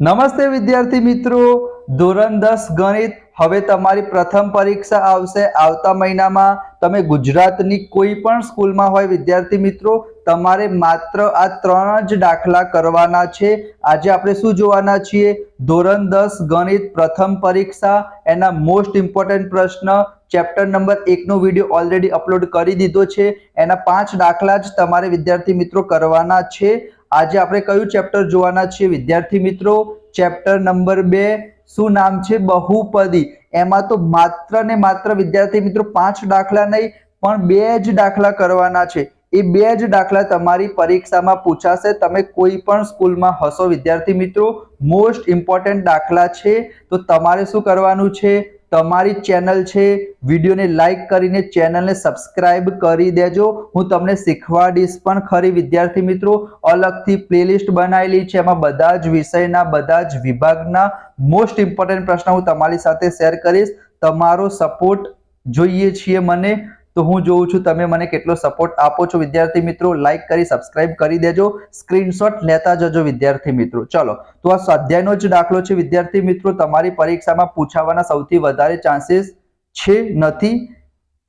નમસ્તે વિદ્યાર્થી મિત્રો, ધોરણ 10 ગણિત હવે તમારી પ્રથમ પરીક્ષા આવશે આવતા મહિનામાં. તમે ગુજરાતની કોઈ પણ સ્કૂલમાં હોય વિદ્યાર્થી મિત્રો, તમારે માત્ર આ 3 જ દાખલા કરવાના છે. આજે આપણે શું જોવાના છીએ? ધોરણ 10 ગણિત પ્રથમ પરીક્ષા, એના મોસ્ટ ઇમ્પોર્ટન્ટ પ્રશ્ન. ચેપ્ટર નંબર 1 નો વિડિયો ઓલરેડી અપલોડ કરી દીધો છે. એના 5 દાખલા જ તમારે વિદ્યાર્થી મિત્રો કરવાના છે. આજે આપણે કયું ચેપ્ટર જોવાના છીએ વિદ્યાર્થી મિત્રો? Chapter number 2. શું નામ છે? બહુપદી. એમાં તો માત્ર ને માત્ર વિદ્યાર્થી મિત્રો 5 દાખલા નહીં પણ 2 જ દાખલા કરવાના છે. એ 2 જ દાખલા તમારી પરીક્ષામાં પૂછાશે. તમે કોઈ પણ સ્કૂલમાં હશો વિદ્યાર્થી મિત્રો, મોસ્ટ ઇમ્પોર્ટન્ટ દાખલા છે. તો તમારે શું કરવાનું છે? તમારી ચેનલ છે, વિડીયોને લાઈક કરીને ચેનલને સબસ્ક્રાઇબ કરી દેજો. હું તમને શીખવાડીશ પણ ખરી વિદ્યાર્થી મિત્રો. અલગથી પ્લેલિસ્ટ બનાવેલી છે, એમાં બધા જ વિષયના બધા જ વિભાગના મોસ્ટ ઇમ્પોર્ટન્ટ પ્રશ્ન હું તમારી સાથે શેર કરીશ. તમારો સપોર્ટ જોઈએ છીએ મને, તો હું જોઉં છું તમે મને કેટલો સપોર્ટ આપો છો વિદ્યાર્થી મિત્રો. લાઈક કરી સબસ્ક્રાઇબ કરી દેજો, સ્ક્રીનશોટ લેતા જજો વિદ્યાર્થી મિત્રો. ચલો, તો આ સ્વાધ્યાયનો જ દાખલો છે વિદ્યાર્થી મિત્રો. તમારી પરીક્ષામાં પૂછાવાના સૌથી વધારે ચાન્સીસ છે, નથી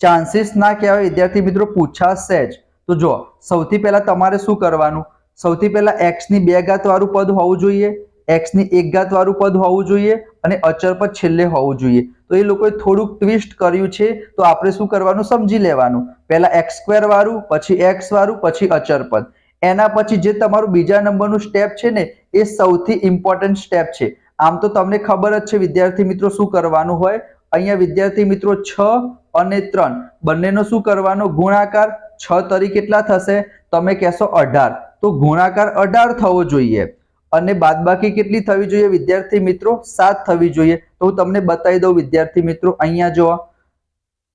ચાન્સીસ ના કહેવાય વિદ્યાર્થી મિત્રો, પૂછાશે જ. તો જો સૌથી પહેલા તમારે શું કરવાનું? સૌથી પહેલા x ની 2 ઘાત વાળું પદ હોવું જોઈએ, x ની 1 ઘાત વાળું પદ હોવું જોઈએ અને અચળ પદ છેલ્લે હોવું જોઈએ. તો એ લોકોએ થોડુંક ટ્વિસ્ટ કર્યું છે, તો આપણે શું કરવાનું સમજી લેવાનું. પહેલા x² વાળું, પછી x વાળું, પછી અચળ પદ. એના પછી જે તમારું બીજા નંબરનું સ્ટેપ છે ને, એ સૌથી ઇમ્પોર્ટન્ટ સ્ટેપ છે. આમ તો તમને ખબર જ છે વિદ્યાર્થી મિત્રો શું કરવાનું હોય. અહીંયા વિદ્યાર્થી મિત્રો 6 અને 3 બંનેનો શું કરવાનો? ગુણાકાર. 6 તરી કેટલા થશે? તમે કહેશો 18, તો ગુણાકાર 18 થવો જોઈએ. અને બાદબાકી કેટલી થવી જોઈએ વિદ્યાર્થી મિત્રો? 7 થવી જોઈએ. તો હું તમને બતાવી દઉં વિદ્યાર્થી મિત્રો. અહીંયા જો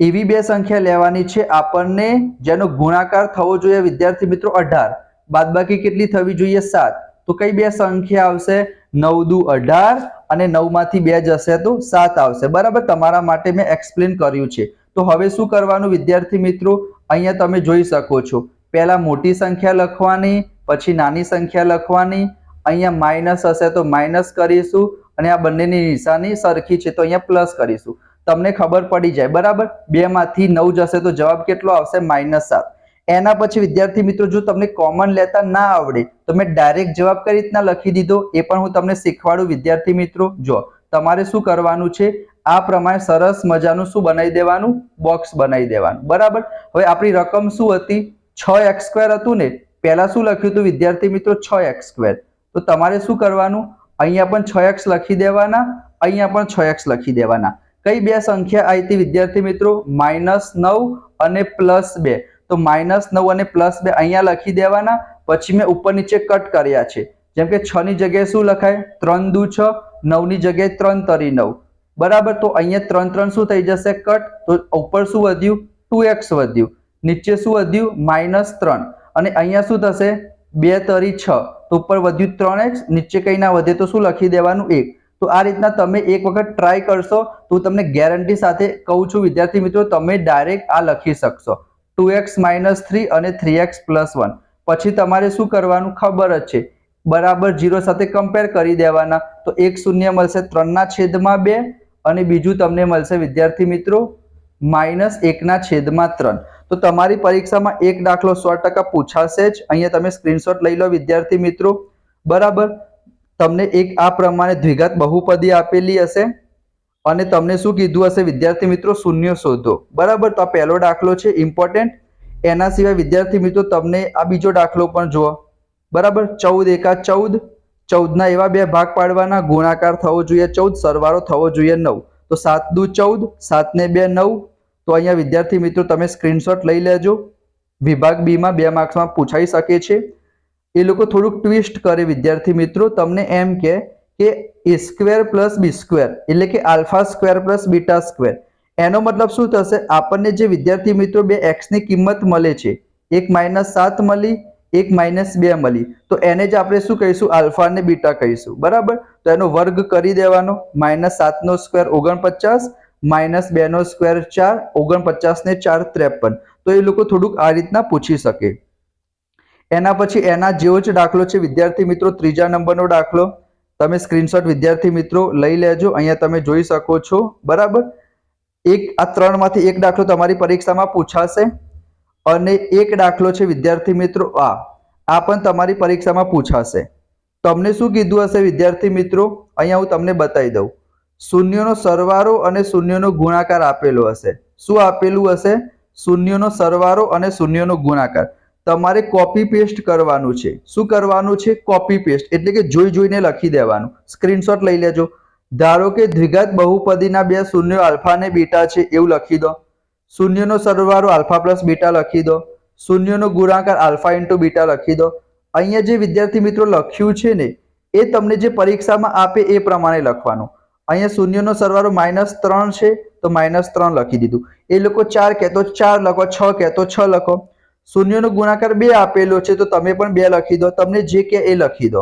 એવી 2 સંખ્યા લેવાની છે આપણને જેનો ગુણાકાર થવો જોઈએ વિદ્યાર્થી મિત્રો 18, બાદબાકી કેટલી થવી જોઈએ? 7. તો કઈ 2 સંખ્યા આવશે? 9 દુ 18 અને 9 માંથી 2 જશે તો 7 આવશે. બરાબર, તમારા માટે મેં એક્સપ્લેન કર્યું છે. તો હવે શું કરવાનું વિદ્યાર્થી મિત્રો? અહીંયા તમે જોઈ શકો છો, પહેલા મોટી સંખ્યા લખવાની, પછી નાની સંખ્યા લખવાની. અહીંયા માઇનસ હશે તો માઇનસ કરીશું અને આ બંનેની નિશાની સરખી છે તો અહીંયા પ્લસ કરીશું. તમને ખબર પડી જાય. બરાબર, 2 માંથી 9 જશે તો જવાબ કેટલો આવશે? -7. એના પછી વિદ્યાર્થી મિત્રો જો તમને કોમન લેતા ના આવડે તો મેં ડાયરેક્ટ જવાબ કઈ રીતના લખી દીધો એ પણ હું તમને શીખવાડું વિદ્યાર્થી મિત્રો. જો તમારે શું કરવાનું છે, આ પ્રમાણે સરસ મજાનું શું બનાવી દેવાનું? બોક્સ બનાવી દેવાનું. બરાબર, હવે આપણી રકમ શું હતી? 6x² હતું ને. પહેલા શું લખ્યું હતું વિદ્યાર્થી મિત્રો? 6x². તો તમારે શું કરવાનું? અહીંયા પણ 6x લખી દેવાના, અહીંયા પણ 6x લખી દેવાના. કઈ 2 સંખ્યા આવી હતી વિદ્યાર્થી મિત્રો? -9 અને +2. તો -9 અને +2 અહીંયા લખી દેવાના. પછી મેં ઉપર નીચે કટ કર્યા છે. જેમ કે 6 ની જગ્યાએ શું લખાય? 3 દુ 6, 9 ની જગ્યાએ 3 તરી 9. બરાબર, તો અહીંયા 3 3 શું થઈ જશે? કટ. તો ઉપર શું વધ્યું? 2x વધ્યું. નીચે શું વધ્યું? -3. અને અહીંયા શું થશે? 2 તરી 6, તો ઉપર વધ્યું 3x, નીચે કઈ ના વધે તો શું લખી દેવાનું? 1. તો આ રીતના તમે એક વખત ટ્રાય કરશો તો તમને ગેરંટી સાથે કહું છું વિદ્યાર્થી મિત્રો, તમે ડાયરેક્ટ આ લખી શકશો. 2x - 3 અને 3x + 1. પછી તમારે શું કરવાનું? ખબર જ છે, બરાબર 0 સાથે કમ્પેર કરી દેવાના. તો 1 શૂન્ય મળશે 3/2 અને બીજું તમને મળશે વિદ્યાર્થી મિત્રો -1/3. તો તમારી પરીક્ષામાં એક દાખલો 100% પૂછાશે જ. અહીંયા તમે સ્ક્રીનશોટ લઈ લો વિદ્યાર્થી મિત્રો. બરાબર, તમને એક આ પ્રમાણે દ્વિઘાત બહુપદી આપેલી હશે અને તમને શું કીધું હશે વિદ્યાર્થી મિત્રો? શૂન્ય શોધો. બરાબર, તો આ પહેલો દાખલો છે ઇમ્પોર્ટન્ટ. એના સિવાય વિદ્યાર્થી મિત્રો તમને આ બીજો દાખલો પણ જુઓ. બરાબર, 14 એકા 14. 14 ના એવા 2 ભાગ પાડવાના, ગુણાકાર થવો જોઈએ 14, સરવાળો થવો જોઈએ 9. તો 7 દુ 14, 7 ને 2 9. તો અહીંયા વિદ્યાર્થી મિત્રો તમે સ્ક્રીનશોટ લઈ લેજો. વિભાગ બી માં 2 માર્ક્સમાં પૂછાઈ શકે છે. એ લોકો થોડુંક ટ્વિસ્ટ કરે વિદ્યાર્થી મિત્રો. તમને એમ કે a² + b² એટલે કે α² + β². એનો મતલબ શું થશે? આપણને જે વિદ્યાર્થી મિત્રો 2 x ની કિંમત મળે છે, એક -7 મળી, એક -2 મળી, તો એને જ આપણે શું કહીશું? આલ્ફા અને બીટા કહીશું. બરાબર, તો એનો વર્ગ કરી દેવાનો. -7 નો સ્ક્વેર 49, -2 નો સ્ક્વેર 4, 49 ને 4 53. તો એ લોકો થોડુંક આ રીતના પૂછી શકે. એના પછી એના જેવો જ દાખલો છે વિદ્યાર્થી મિત્રો, ત્રીજા નંબરનો દાખલો. તમે સ્ક્રીનશોટ વિદ્યાર્થી મિત્રો લઈ લેજો. અહીંયા તમે જોઈ શકો છો. બરાબર, આ 3 માંથી એક દાખલો તમારી પરીક્ષામાં પૂછાશે અને એક દાખલો છે વિદ્યાર્થી મિત્રો આ પણ તમારી પરીક્ષામાં પૂછાશે. તમને શું કીધું હશે વિદ્યાર્થી મિત્રો? અહીંયા હું તમને બતાવી દઉં. શૂન્યનો સરવાળો અને શૂન્યનો ગુણાકાર આપેલો હશે. શું આપેલું હશે? શૂન્યનો સરવાળો અને શૂન્યનો ગુણાકાર. તમારે કોપી પેસ્ટ કરવાનું છે. શું કરવાનું છે? કોપી પેસ્ટ, એટલે કે જોઈ જોઈને લખી દેવાનું. સ્ક્રીનશોટ લઈ લેજો. ધારો કે દ્વિઘાત બહુપદીના બે શૂન્યો આલ્ફા અને બીટા છે એવું લખી દો. શૂન્યનો સરવાળો આલ્ફા પ્લસ બીટા લખી દો. શૂન્યનો ગુણાકાર આલ્ફા ઇન્ટુ બીટા લખી દો. અહીંયા જે વિદ્યાર્થી મિત્રો લખ્યું છે ને એ તમને જે પરીક્ષામાં આપે એ પ્રમાણે લખવાનું. અહીંયા શૂન્યનો સરવાળો -3 છે તો -3 લખી દીધું. એ લોકો 4 કહે તો 4 લખો, 6 કહે તો 6 લખો. શૂન્યનો ગુણાકાર 2 આપેલો છે તો તમે પણ 2 લખી દો. તમને જે કે એ લખી દો.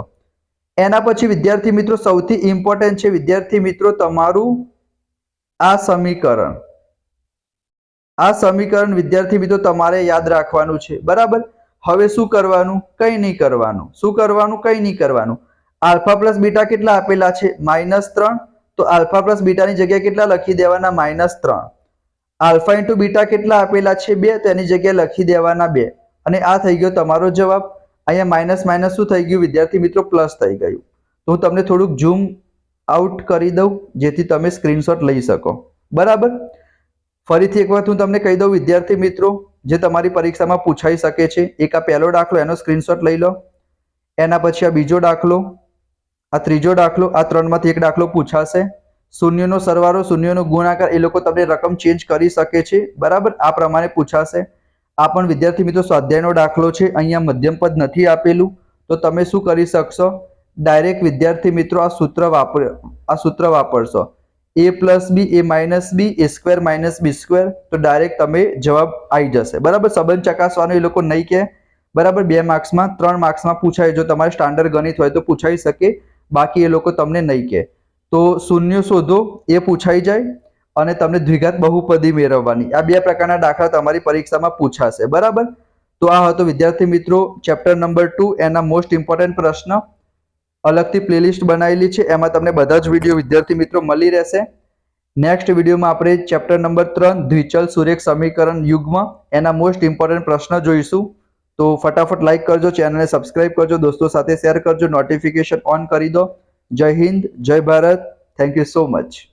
એના પછી વિદ્યાર્થી મિત્રો સૌથી ઇમ્પોર્ટન્ટ છે વિદ્યાર્થી મિત્રો તમારું આ સમીકરણ વિદ્યાર્થી મિત્રો તમારે યાદ રાખવાનું છે. બરાબર, હવે શું કરવાનું? કંઈ નહીં કરવાનું. શું કરવાનું? કંઈ નહીં કરવાનું. આલ્ફા પ્લસ બીટા કેટલા આપેલા છે? -3. તો આલ્ફા પ્લસ બીટાની જગ્યાએ કેટલા લખી દેવાના? -3. આલ્ફા ઇન્ટુ બીટા કેટલા આપેલા છે? 2. તેની જગ્યાએ લખી દેવાના 2. અને આ થઈ ગયો તમારો જવાબ. અહીંયા માઇનસ માઇનસ શું થઈ ગયું વિદ્યાર્થી મિત્રો? પ્લસ થઈ ગયું. તો હું તમને થોડુંક ઝૂમ આઉટ કરી દઉં જેથી તમે સ્ક્રીનશોટ લઈ શકો. બરાબર, ફરીથી એક વખત હું તમને કહી દઉં વિદ્યાર્થી મિત્રો જે તમારી પરીક્ષામાં પૂછાઈ શકે છે. એક આ પહેલો દાખલો, એનો સ્ક્રીનશોટ લઈ લો. એના પછી આ બીજો દાખલો, આ ત્રીજો દાખલો, આ 3 માંથી એક દાખલો પૂછાશે. શૂન્યનો સરવાળો, શૂન્યનો ગુણાકાર, એ લોકો તમને રકમ ચેન્જ કરી શકે છે. બરાબર, આ પ્રમાણે પૂછાશે. આ પણ વિદ્યાર્થી મિત્રો સ્વાધ્યાયનો દાખલો છે. અહીંયા મધ્યમ પદ નથી આપેલું તો તમે શું કરી શકશો? ડાયરેક્ટ વિદ્યાર્થી મિત્રો આ સૂત્ર વાપરશો. a + b a - b a² - b². તો ડાયરેક્ટ તમે જવાબ આવી જશે. બરાબર, સંબંધ ચકાસવાનો એ લોકો નહીં કે. બરાબર, 2 માર્ક્સમાં 3 માર્ક્સમાં પૂછાય. જો તમારે સ્ટાન્ડર્ડ ગણિત હોય તો પૂછાઈ શકે, બાકી એ લોકો તમને નહીં કે. તો શૂન્ય શોધો એ પૂછાઈ જાય અને તમને દ્વિઘાત બહુપદી મેળવવાની. આ 2 પ્રકારના દાખલા તમારી પરીક્ષામાં પૂછાશે. બરાબર, તો આ હતો વિદ્યાર્થી મિત્રો ચેપ્ટર નંબર 2 એના મોસ્ટ ઇમ્પોર્ટન્ટ પ્રશ્ન. અલગથી પ્લેલિસ્ટ બનાવેલી છે, એમાં તમને બધા જ વિડીયો વિદ્યાર્થી મિત્રો મળી રહેશે. નેક્સ્ટ વિડીયોમાં આપણે ચેપ્ટર નંબર 3 દ્વિચલ સુરેખ સમીકરણ યુગ્મ એના મોસ્ટ ઇમ્પોર્ટન્ટ પ્રશ્ન જોઈશું. તો ફટાફટ લાઈક કરજો, ચેનલને સબસ્ક્રાઇબ કરજો, દોસ્તો સાથે શેર કરજો, નોટિફિકેશન ઓન કરી દો. જય હિન્દ, જય Bharat. Thank you so much.